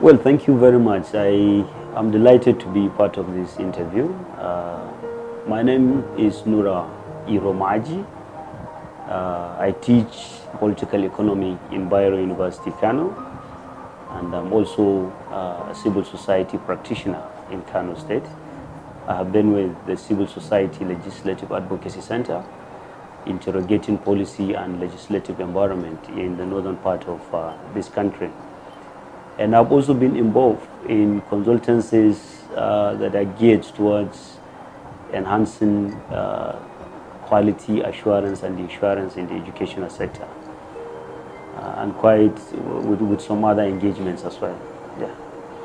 Well, thank you very much. I am delighted to be part of this interview. My name is Nura Iromaji. I teach political economy in Bayero University, Kano, and I'm also a civil society practitioner in Kano State. I have been with the Civil Society Legislative Advocacy Center, interrogating policy and legislative environment in the northern part of this country. And I've also been involved in consultancies that are geared towards enhancing quality assurance and assurance in the educational sector, and quite with some other engagements as well. Yeah.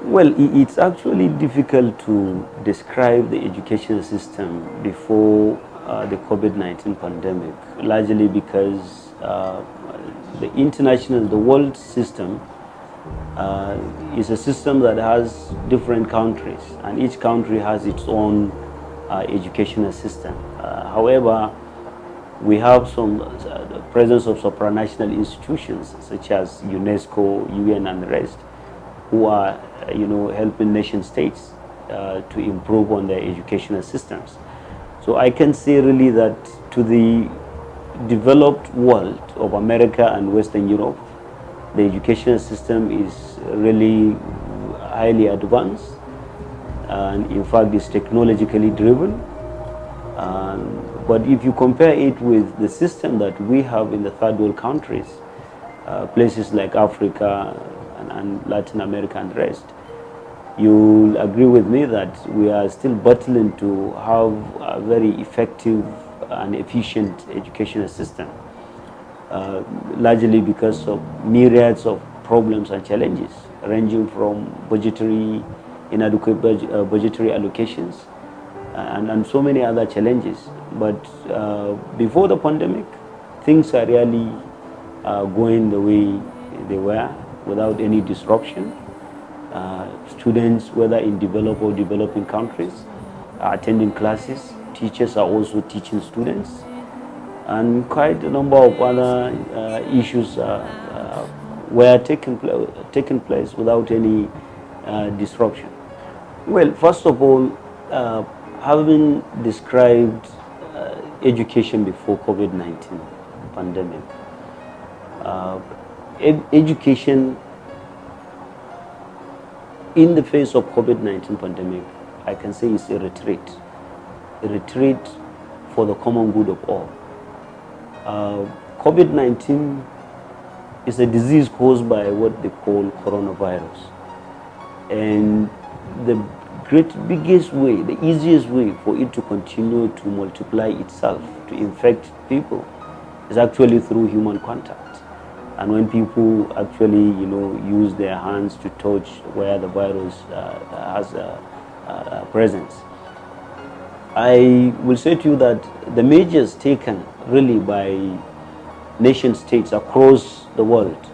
Well, it's actually difficult to describe the education system before the COVID-19 pandemic, largely because the world system is a system that has different countries, and each country has its own educational system. However, we have some presence of supranational institutions such as UNESCO, UN, and the rest, who are, helping nation states to improve on their educational systems. So I can say really that to the developed world of America and Western Europe, the educational system is really highly advanced, and in fact is technologically driven. But if you compare it with the system that we have in the third world countries, places like Africa and Latin America and the rest, you'll agree with me that we are still battling to have a very effective and efficient educational system. Largely because of myriads of problems and challenges, ranging from inadequate budgetary allocations, and so many other challenges. But before the pandemic, things are really going the way they were, without any disruption. Students, whether in developed or developing countries, are attending classes. Teachers are also teaching students, and quite a number of other issues were taking place without any disruption. Well, first of all, having described education before COVID-19 pandemic, education in the face of COVID-19 pandemic, I can say is a retreat for the common good of all. COVID-19 is a disease caused by what they call coronavirus. And the biggest way, the easiest way for it to continue to multiply itself, to infect people, is actually through human contact. And when people actually, use their hands to touch where the virus has a presence. I will say to you that the measures taken really by nation states across the world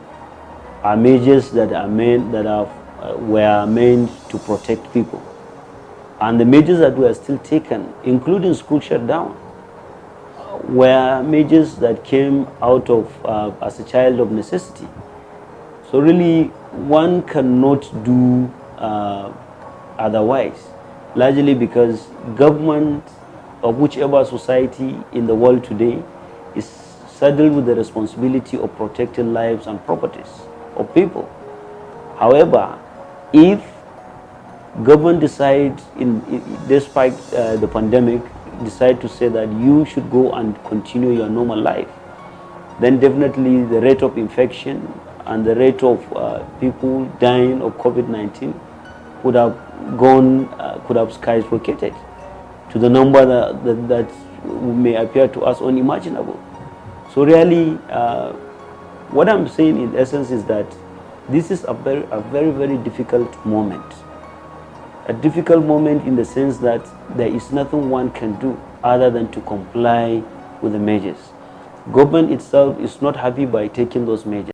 are measures that were meant to protect people, and the measures that were still taken, including school shutdown, were measures that came out of as a child of necessity. So really, one cannot do otherwise, largely because government of whichever society in the world today is saddled with the responsibility of protecting lives and properties of people. However, if government decide, despite the pandemic, decide to say that you should go and continue your normal life, then definitely the rate of infection and the rate of people dying of COVID-19 could have skyrocketed to the number that may appear to us unimaginable. So really, what I'm saying in essence is that this is a very, very difficult moment. A difficult moment in the sense that there is nothing one can do other than to comply with the measures. Government itself is not happy by taking those measures.